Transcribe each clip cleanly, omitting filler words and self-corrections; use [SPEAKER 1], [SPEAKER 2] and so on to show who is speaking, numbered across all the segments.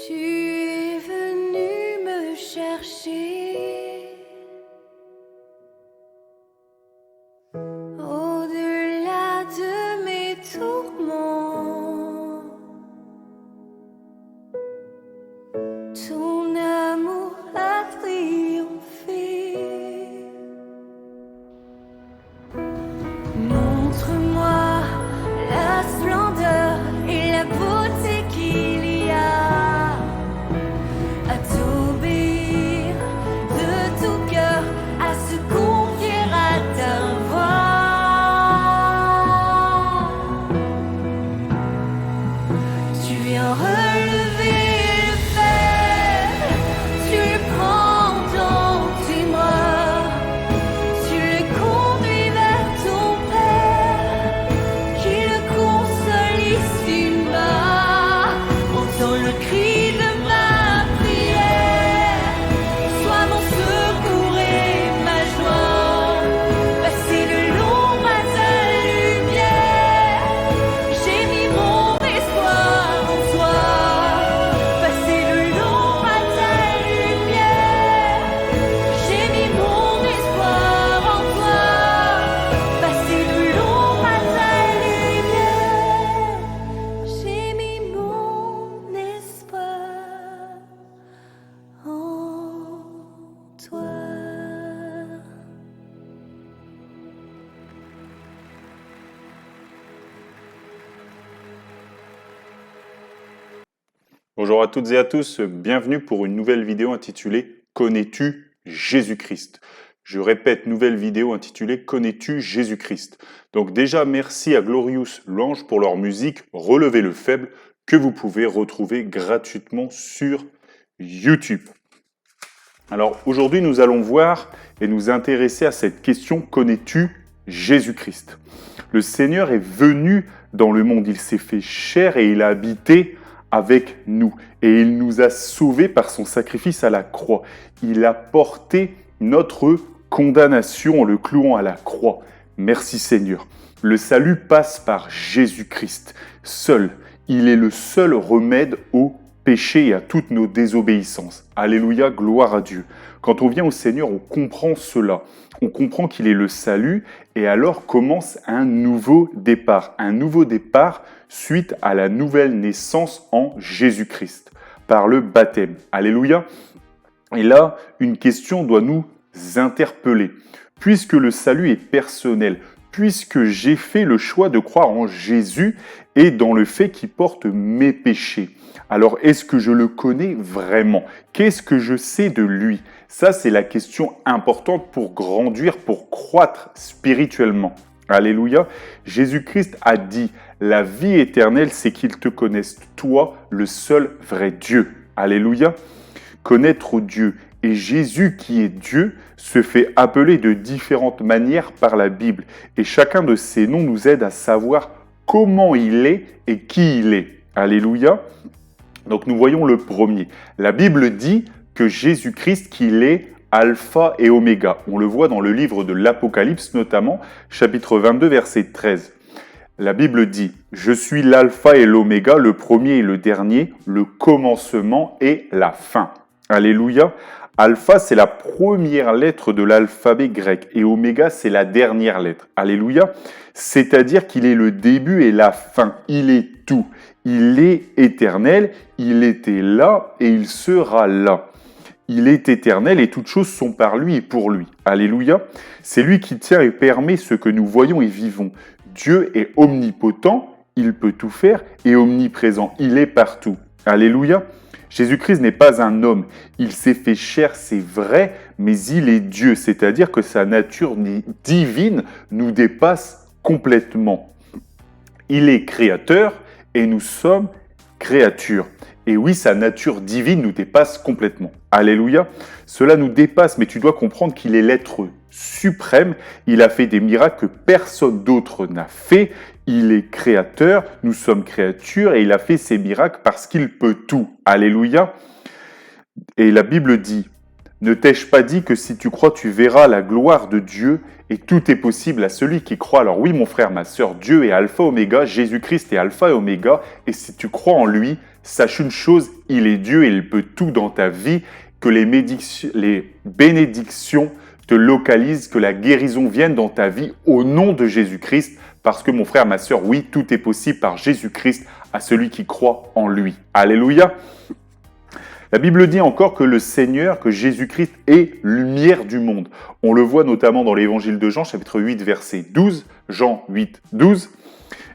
[SPEAKER 1] Tu es venu me chercher au-delà de mes tourments. Ton amour a triomphé. Montre-moi la splendeur et la beauté qu'il y a à t'obéir de tout cœur, à se confier à ta voix. Tu viens relever le faible, tu le prends dans tes bras, tu le conduis vers ton Père, qui le console ici-bas. Entends le cri de ma prière, sois mon secours et ma joie. Passer de l'ombre à ta lumière, j'ai mis mon espoir en toi. Passer de l'ombre à ta lumière, j'ai mis mon espoir en toi. Passer de l'ombre à ta lumière, j'ai mis mon espoir en toi.
[SPEAKER 2] Bonjour à toutes et à tous, bienvenue pour une nouvelle vidéo intitulée « Connais-tu Jésus-Christ ?» Je répète, nouvelle vidéo intitulée « Connais-tu Jésus-Christ ?» Donc déjà, merci à Glorious Louange pour leur musique « Relevez le faible » que vous pouvez retrouver gratuitement sur YouTube. Alors aujourd'hui, nous allons voir et nous intéresser à cette question « Connais-tu Jésus-Christ ?» Le Seigneur est venu dans le monde, il s'est fait chair et il a habité avec nous. Et il nous a sauvés par son sacrifice à la croix. Il a porté notre condamnation en le clouant à la croix. Merci Seigneur. Le salut passe par Jésus-Christ. Seul, il est le seul remède au péché et à toutes nos désobéissances. Alléluia, gloire à Dieu. Quand on vient au Seigneur, on comprend cela. On comprend qu'il est le salut et alors commence un nouveau départ. Un nouveau départ suite à la nouvelle naissance en Jésus-Christ, par le baptême. Alléluia. Et là, une question doit nous interpeller. Puisque le salut est personnel, puisque j'ai fait le choix de croire en Jésus et dans le fait qu'il porte mes péchés, alors est-ce que je le connais vraiment? Qu'est-ce que je sais de lui? Ça, c'est la question importante pour grandir, pour croître spirituellement. Alléluia. Jésus-Christ a dit, la vie éternelle, c'est qu'ils te connaissent, toi, le seul vrai Dieu. Alléluia. Connaître Dieu. Et Jésus, qui est Dieu, se fait appeler de différentes manières par la Bible. Et chacun de ces noms nous aide à savoir comment il est et qui il est. Alléluia. Donc nous voyons le premier. La Bible dit que Jésus-Christ, qu'il est Alpha et Oméga. On le voit dans le livre de l'Apocalypse notamment, chapitre 22, verset 13. La Bible dit « Je suis l'Alpha et l'Oméga, le premier et le dernier, le commencement et la fin. » Alléluia. Alpha, c'est la première lettre de l'alphabet grec et Oméga, c'est la dernière lettre. Alléluia. C'est-à-dire qu'il est le début et la fin. Il est tout. Il est éternel, il était là et il sera là. Il est éternel et toutes choses sont par lui et pour lui. Alléluia. C'est lui qui tient et permet ce que nous voyons et vivons. Dieu est omnipotent, il peut tout faire et omniprésent. Il est partout. Alléluia. Jésus-Christ n'est pas un homme. Il s'est fait chair, c'est vrai, mais il est Dieu. C'est-à-dire que sa nature divine nous dépasse complètement. Il est créateur et nous sommes créatures. Et oui, sa nature divine nous dépasse complètement. Alléluia. Cela nous dépasse, mais tu dois comprendre qu'il est l'être suprême. Il a fait des miracles que personne d'autre n'a fait. Il est créateur, nous sommes créatures et il a fait ces miracles parce qu'il peut tout. Alléluia. Et la Bible dit, ne t'ai-je pas dit que si tu crois, tu verras la gloire de Dieu? et tout est possible à celui qui croit. Alors oui, mon frère, ma sœur, Dieu est alpha, oméga, Jésus-Christ est alpha et oméga, et si tu crois en lui, sache une chose, il est Dieu et il peut tout dans ta vie, que les bénédictions te localisent, que la guérison vienne dans ta vie au nom de Jésus-Christ, parce que mon frère, ma sœur, oui, tout est possible par Jésus-Christ à celui qui croit en lui. Alléluia. La Bible dit encore que le Seigneur, que Jésus-Christ est lumière du monde. On le voit notamment dans l'évangile de Jean, chapitre 8, verset 12, Jean 8, 12.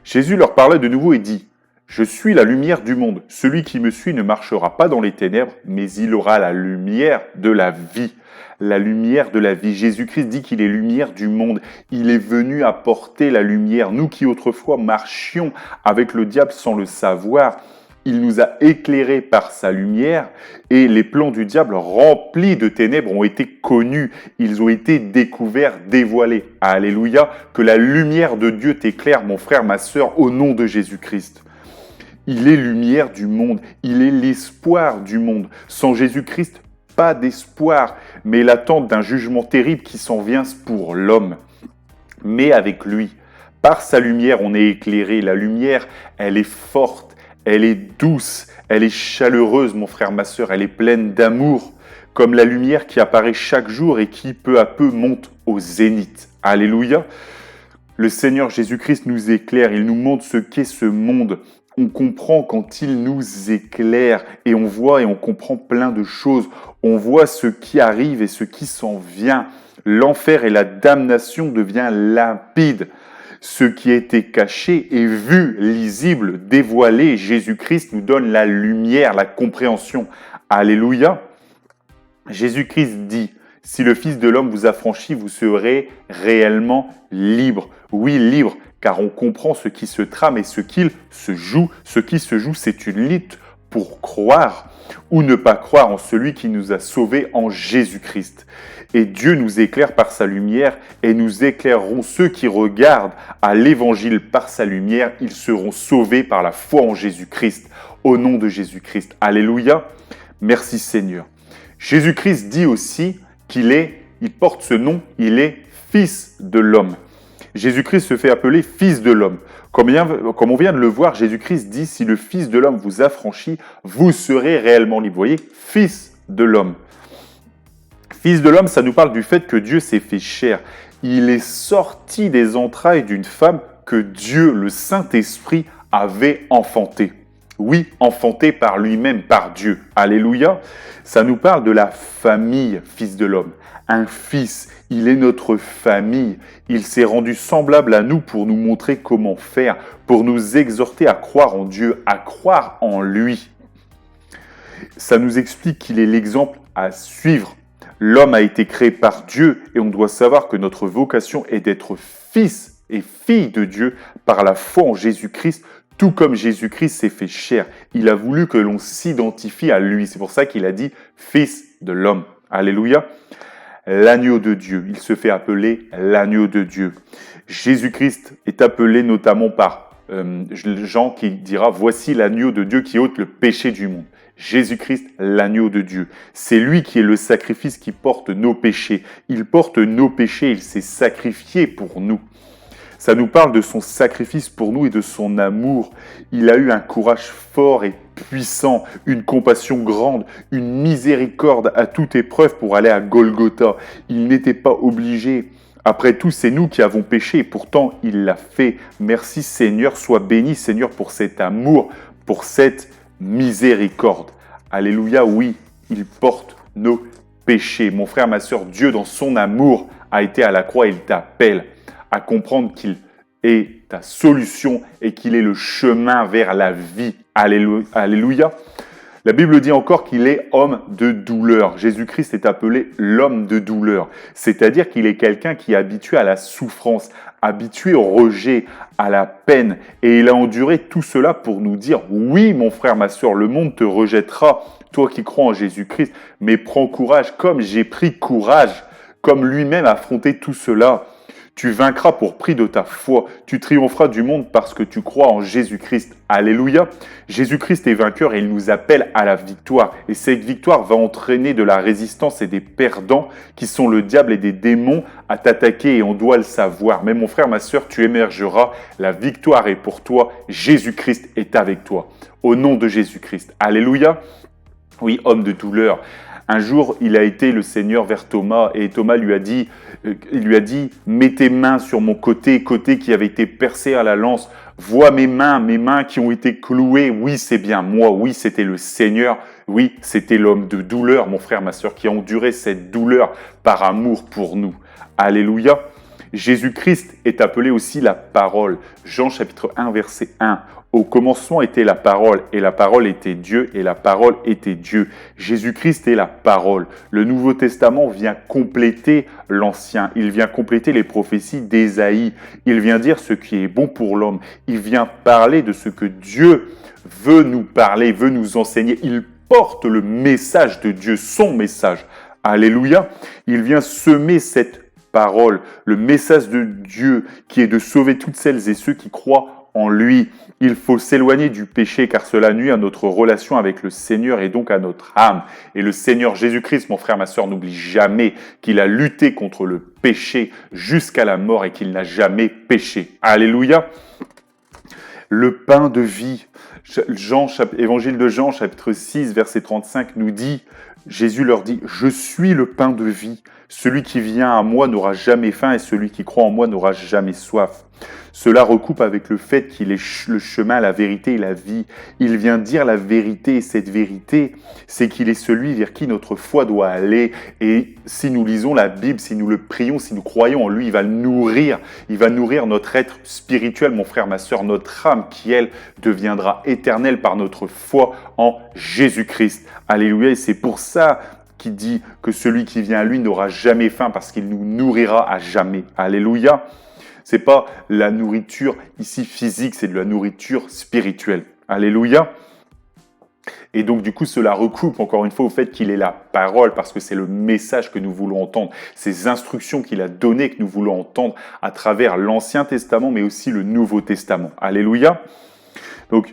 [SPEAKER 2] Jésus leur parlait de nouveau et dit « Je suis la lumière du monde. Celui qui me suit ne marchera pas dans les ténèbres, mais il aura la lumière de la vie. » La lumière de la vie. Jésus-Christ dit qu'il est lumière du monde. Il est venu apporter la lumière. Nous qui autrefois marchions avec le diable sans le savoir, il nous a éclairés par sa lumière et les plans du diable remplis de ténèbres ont été connus. Ils ont été découverts, dévoilés. Alléluia. Que la lumière de Dieu t'éclaire, mon frère, ma sœur, au nom de Jésus-Christ. Il est lumière du monde. Il est l'espoir du monde. Sans Jésus-Christ, pas d'espoir, mais l'attente d'un jugement terrible qui s'en vient pour l'homme. Mais avec lui, par sa lumière, on est éclairé. La lumière, elle est forte, elle est douce, elle est chaleureuse, mon frère, ma sœur, elle est pleine d'amour, comme la lumière qui apparaît chaque jour et qui peu à peu monte au zénith. Alléluia. Le Seigneur Jésus-Christ nous éclaire, il nous montre ce qu'est ce monde. On comprend quand il nous éclaire et on voit et on comprend plein de choses. On voit ce qui arrive et ce qui s'en vient. L'enfer et la damnation deviennent limpides. Ce qui a été caché est vu, lisible, dévoilé. Jésus-Christ nous donne la lumière, la compréhension. Alléluia. Jésus-Christ dit, si le Fils de l'homme vous affranchit, vous serez réellement libre. Oui, libre, car on comprend ce qui se trame et ce qu'il se joue. Ce qui se joue, c'est une lutte pour croire ou ne pas croire en celui qui nous a sauvés en Jésus-Christ. Et Dieu nous éclaire par sa lumière et nous éclairerons ceux qui regardent à l'évangile par sa lumière. Ils seront sauvés par la foi en Jésus-Christ, au nom de Jésus-Christ. Alléluia. Merci Seigneur. Jésus-Christ dit aussi il porte ce nom, il est Fils de l'homme. Jésus-Christ se fait appeler Fils de l'homme. Comme on vient de le voir, Jésus-Christ dit, si le Fils de l'homme vous affranchit, vous serez réellement libre. Vous voyez, Fils de l'homme. Fils de l'homme, ça nous parle du fait que Dieu s'est fait chair. Il est sorti des entrailles d'une femme que Dieu, le Saint-Esprit, avait enfantée. Oui, enfanté par lui-même, par Dieu. Alléluia. Ça nous parle de la famille, Fils de l'homme. Un fils, il est notre famille. Il s'est rendu semblable à nous pour nous montrer comment faire, pour nous exhorter à croire en Dieu, à croire en lui. Ça nous explique qu'il est l'exemple à suivre. L'homme a été créé par Dieu et on doit savoir que notre vocation est d'être fils et fille de Dieu par la foi en Jésus-Christ, tout comme Jésus-Christ s'est fait chair. Il a voulu que l'on s'identifie à lui. C'est pour ça qu'il a dit « Fils de l'homme ». Alléluia. L'agneau de Dieu. Il se fait appeler l'agneau de Dieu. Jésus-Christ est appelé notamment par Jean qui dira « Voici l'agneau de Dieu qui ôte le péché du monde ». Jésus-Christ, l'agneau de Dieu. C'est lui qui est le sacrifice qui porte nos péchés. Il porte nos péchés, il s'est sacrifié pour nous. Ça nous parle de son sacrifice pour nous et de son amour. Il a eu un courage fort et puissant, une compassion grande, une miséricorde à toute épreuve pour aller à Golgotha. Il n'était pas obligé. Après tout, c'est nous qui avons péché et pourtant il l'a fait. Merci Seigneur, sois béni Seigneur pour cet amour, pour cette miséricorde. Alléluia, oui, il porte nos péchés. Mon frère, ma sœur, Dieu dans son amour a été à la croix, il t'appelle à comprendre qu'il est ta solution et qu'il est le chemin vers la vie. Alléluia. La Bible dit encore qu'il est homme de douleur. Jésus-Christ est appelé l'homme de douleur. C'est-à-dire qu'il est quelqu'un qui est habitué à la souffrance, habitué au rejet, à la peine. Et il a enduré tout cela pour nous dire, oui, mon frère, ma sœur, le monde te rejettera, toi qui crois en Jésus-Christ, mais prends courage, comme j'ai pris courage, comme lui-même a affronté tout cela. Tu vaincras pour prix de ta foi. Tu triompheras du monde parce que tu crois en Jésus-Christ. Alléluia. Jésus-Christ est vainqueur et il nous appelle à la victoire. Et cette victoire va entraîner de la résistance et des perdants qui sont le diable et des démons à t'attaquer et on doit le savoir. Mais mon frère, ma sœur, tu émergeras. La victoire est pour toi. Jésus-Christ est avec toi. Au nom de Jésus-Christ. Alléluia. Oui, homme de douleur. Un jour, il a été le Seigneur vers Thomas et Thomas lui a dit, mets tes mains sur mon côté qui avait été percé à la lance. Vois mes mains qui ont été clouées. Oui, c'est bien moi. Oui, c'était le Seigneur. Oui, c'était l'homme de douleur, mon frère, ma sœur, qui a enduré cette douleur par amour pour nous. Alléluia. Jésus-Christ est appelé aussi la parole. Jean chapitre 1, verset 1. Au commencement était la parole, et la parole était Dieu, et la parole était Dieu. Jésus-Christ est la parole. Le Nouveau Testament vient compléter l'Ancien. Il vient compléter les prophéties d'Ésaïe. Il vient dire ce qui est bon pour l'homme. Il vient parler de ce que Dieu veut nous parler, veut nous enseigner. Il porte le message de Dieu, son message. Alléluia. Il vient semer cette parole, le message de Dieu qui est de sauver toutes celles et ceux qui croient en lui. Il faut s'éloigner du péché car cela nuit à notre relation avec le Seigneur et donc à notre âme. Et le Seigneur Jésus-Christ, mon frère, ma sœur, n'oublie jamais qu'il a lutté contre le péché jusqu'à la mort et qu'il n'a jamais péché. Alléluia. Le pain de vie. Évangile de Jean, chapitre 6, verset 35 nous dit, Jésus leur dit, « Je suis le pain de vie. Celui qui vient à moi n'aura jamais faim et celui qui croit en moi n'aura jamais soif. » Cela recoupe avec le fait qu'il est le chemin, la vérité et la vie. Il vient dire la vérité et cette vérité, c'est qu'il est celui vers qui notre foi doit aller. Et si nous lisons la Bible, si nous le prions, si nous croyons en lui, il va nourrir notre être spirituel, mon frère, ma sœur, notre âme qui, elle, deviendra éternelle par notre foi en Jésus-Christ. Alléluia, et c'est pour ça qu'il dit que celui qui vient à lui n'aura jamais faim parce qu'il nous nourrira à jamais. Alléluia. C'est pas la nourriture ici physique, c'est de la nourriture spirituelle. Alléluia. Et donc du coup, cela recoupe encore une fois au fait qu'il est la parole parce que c'est le message que nous voulons entendre, ces instructions qu'il a données que nous voulons entendre à travers l'Ancien Testament mais aussi le Nouveau Testament. Alléluia. Donc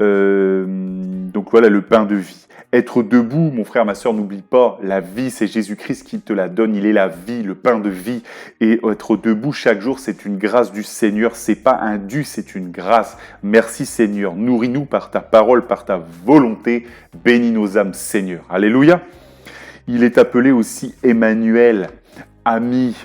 [SPEAKER 2] voilà le pain de vie. Être debout, mon frère, ma sœur, n'oublie pas, la vie, c'est Jésus-Christ qui te la donne. Il est la vie, le pain de vie. Et être debout chaque jour, c'est une grâce du Seigneur. C'est pas un dû, c'est une grâce. Merci Seigneur. Nourris-nous par ta parole, par ta volonté. Bénis nos âmes, Seigneur. Alléluia. Il est appelé aussi Emmanuel, ami.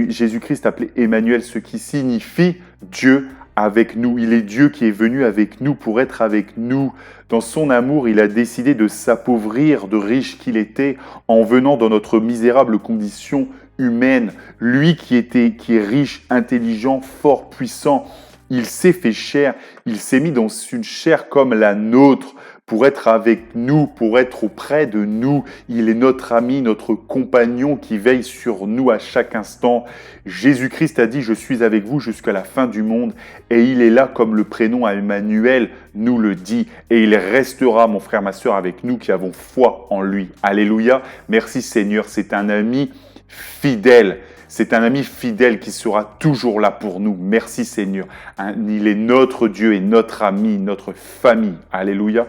[SPEAKER 2] Jésus-Christ appelé Emmanuel, ce qui signifie Dieu avec nous. Il est Dieu qui est venu avec nous pour être avec nous. Dans son amour, il a décidé de s'appauvrir de riche qu'il était en venant dans notre misérable condition humaine. Lui qui est riche, intelligent, fort, puissant, il s'est fait chair, il s'est mis dans une chair comme la nôtre pour être avec nous, pour être auprès de nous. Il est notre ami, notre compagnon qui veille sur nous à chaque instant. Jésus-Christ a dit « Je suis avec vous jusqu'à la fin du monde » et il est là comme le prénom à Emmanuel nous le dit. Et il restera, mon frère, ma sœur, avec nous qui avons foi en lui. Alléluia. Merci Seigneur, c'est un ami fidèle. C'est un ami fidèle qui sera toujours là pour nous. Merci Seigneur. Il est notre Dieu et notre ami, notre famille. Alléluia.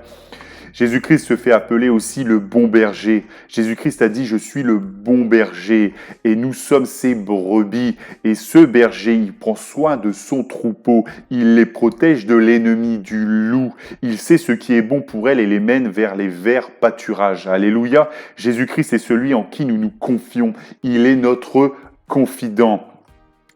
[SPEAKER 2] Jésus-Christ se fait appeler aussi le bon berger. Jésus-Christ a dit « Je suis le bon berger » et nous sommes ses brebis. Et ce berger, il prend soin de son troupeau. Il les protège de l'ennemi, du loup. Il sait ce qui est bon pour elles et les mène vers les verts pâturages. Alléluia. Jésus-Christ est celui en qui nous nous confions. Il est notre confident,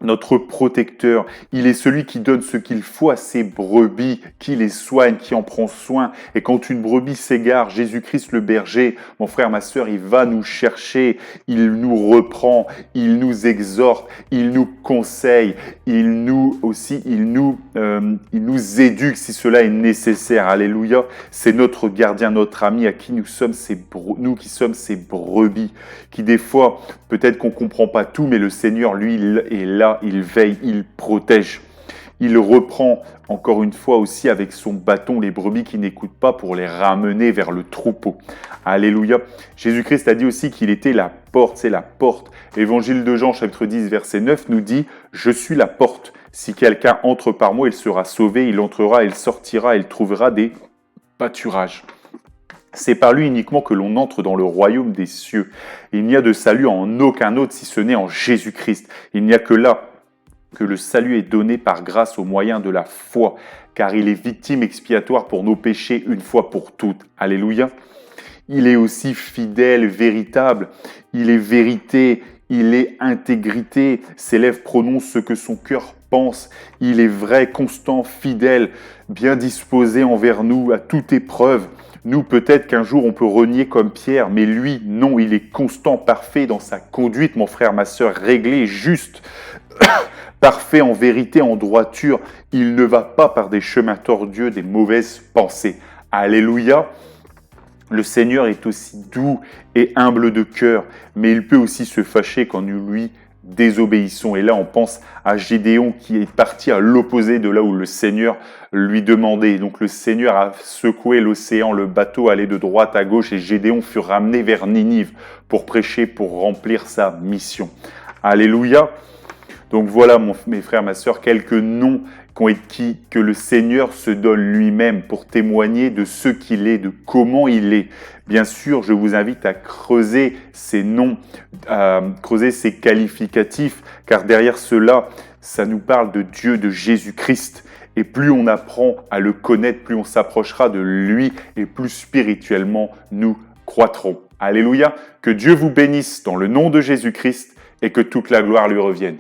[SPEAKER 2] notre protecteur. Il est celui qui donne ce qu'il faut à ses brebis, qui les soigne, qui en prend soin. Et quand une brebis s'égare, Jésus-Christ le berger, mon frère, ma sœur, il va nous chercher, il nous reprend, il nous exhorte, il nous conseille, il nous éduque si cela est nécessaire. Alléluia. C'est notre gardien, notre ami à qui nous qui sommes ses brebis, qui des fois, peut-être qu'on comprend pas tout, mais le Seigneur, lui, il est là. Il veille, il protège. il reprend encore une fois aussi avec son bâton les brebis qui n'écoutent pas pour les ramener vers le troupeau. Alléluia. Jésus-Christ a dit aussi qu'il était la porte, c'est la porte. Évangile de Jean, chapitre 10, verset 9 nous dit « Je suis la porte. Si quelqu'un entre par moi, il sera sauvé, il entrera, il sortira, il trouvera des pâturages. » C'est par lui uniquement que l'on entre dans le royaume des cieux. Il n'y a de salut en aucun autre si ce n'est en Jésus-Christ. Il n'y a que là que le salut est donné par grâce au moyen de la foi, car il est victime expiatoire pour nos péchés une fois pour toutes. Alléluia. Il est aussi fidèle, véritable. Il est vérité, il est intégrité. Ses lèvres prononcent ce que son cœur pense. Il est vrai, constant, fidèle, bien disposé envers nous à toute épreuve. Nous, peut-être qu'un jour, on peut renier comme Pierre, mais lui, non, il est constant, parfait dans sa conduite, mon frère, ma sœur, réglé, juste, parfait en vérité, en droiture. Il ne va pas par des chemins tortueux, des mauvaises pensées. Alléluia. Le Seigneur est aussi doux et humble de cœur, mais il peut aussi se fâcher quand nous lui désobéissons. Et là, on pense à Gédéon qui est parti à l'opposé de là où le Seigneur lui demandait. Donc le Seigneur a secoué l'océan, le bateau allait de droite à gauche et Gédéon fut ramené vers Ninive pour prêcher, pour remplir sa mission. Alléluia. Donc voilà, mes frères, ma sœur, quelques noms que le Seigneur se donne lui-même pour témoigner de ce qu'il est, de comment il est. Bien sûr, je vous invite à creuser ces noms, à creuser ces qualificatifs, car derrière cela, ça nous parle de Dieu, de Jésus-Christ. Et plus on apprend à le connaître, plus on s'approchera de lui et plus spirituellement nous croîtrons. Alléluia, que Dieu vous bénisse dans le nom de Jésus-Christ et que toute la gloire lui revienne.